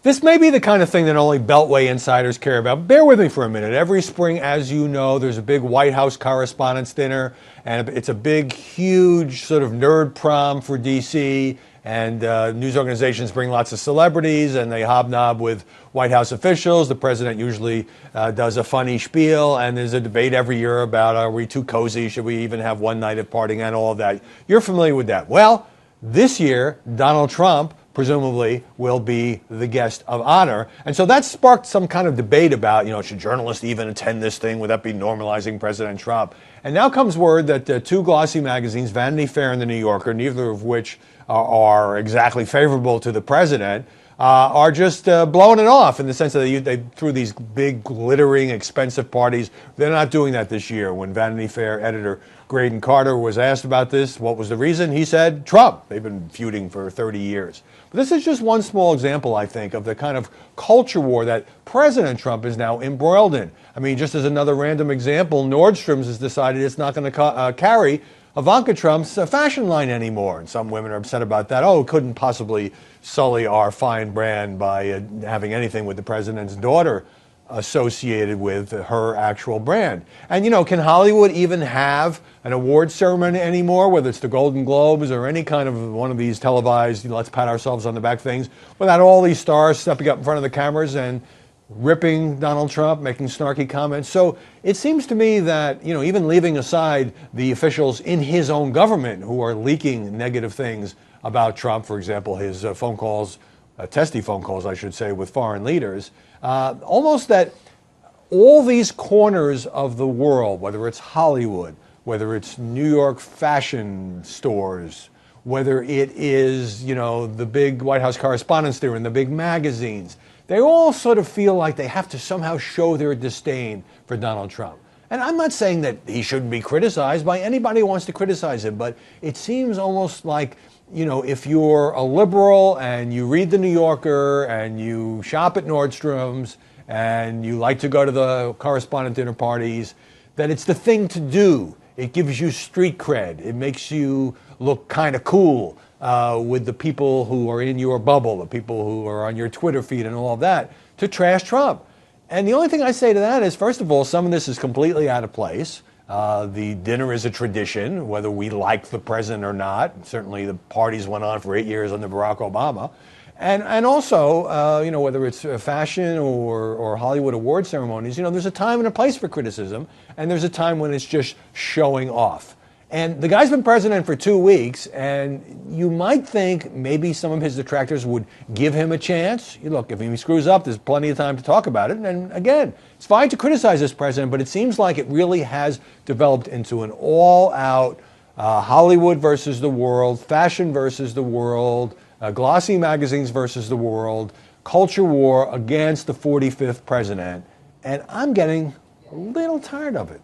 This may be the kind of thing that only Beltway insiders care about. Bear with me for a minute. Every spring, as you know, there's a big White House Correspondents Dinner, and it's a big, huge sort of nerd prom for D.C., and news organizations bring lots of celebrities, and they hobnob with White House officials. The president usually does a funny spiel, and there's a debate every year about, are we too cozy? Should we even have one night of partying and all of that? You're familiar with that. Well, this year, Donald Trump presumably will be the guest of honor. And so that sparked some kind of debate about, should journalists even attend this thing? Would that be normalizing President Trump? And now comes word that two glossy magazines, Vanity Fair and The New Yorker, neither of which are exactly favorable to the president, are just blowing it off in the sense that they threw these big, glittering, expensive parties. They're not doing that this year. When Vanity Fair editor Graydon Carter was asked about this, what was the reason? He said, Trump. They've been feuding for 30 years. But this is just one small example, I think, of the kind of culture war that President Trump is now embroiled in. I mean, just as another random example, Nordstrom's has decided it's not going to carry Ivanka Trump's fashion line anymore. And some women are upset about that. Oh, couldn't possibly sully our fine brand by having anything with the president's daughter associated with her actual brand. And, can Hollywood even have an award ceremony anymore, whether it's the Golden Globes or any kind of one of these televised, let's pat ourselves on the back things, without all these stars stepping up in front of the cameras and ripping Donald Trump, making snarky comments? So it seems to me that, even leaving aside the officials in his own government who are leaking negative things about Trump, for example, his phone calls, testy phone calls, I should say, with foreign leaders, almost that all these corners of the world, whether it's Hollywood, whether it's New York fashion stores, whether it is, the big White House Correspondents Dinner and the big magazines, they all sort of feel like they have to somehow show their disdain for Donald Trump. And I'm not saying that he shouldn't be criticized by anybody who wants to criticize him, but it seems almost like, if you're a liberal and you read The New Yorker and you shop at Nordstrom's and you like to go to the correspondent dinner parties, that it's the thing to do. It gives you street cred. It makes you look kind of cool with the people who are in your bubble, the people who are on your Twitter feed and all of that, to trash Trump. And the only thing I say to that is, first of all, some of this is completely out of place. The dinner is a tradition, whether we like the president or not. Certainly the parties went on for 8 years under Barack Obama. And also, whether it's fashion or Hollywood award ceremonies, there's a time and a place for criticism, and there's a time when it's just showing off. And the guy's been president for 2 weeks, and you might think maybe some of his detractors would give him a chance. Look, if he screws up, there's plenty of time to talk about it. And again, it's fine to criticize this president, but it seems like it really has developed into an all-out Hollywood versus the world, fashion versus the world, glossy magazines versus the world, culture war against the 45th president. And I'm getting a little tired of it.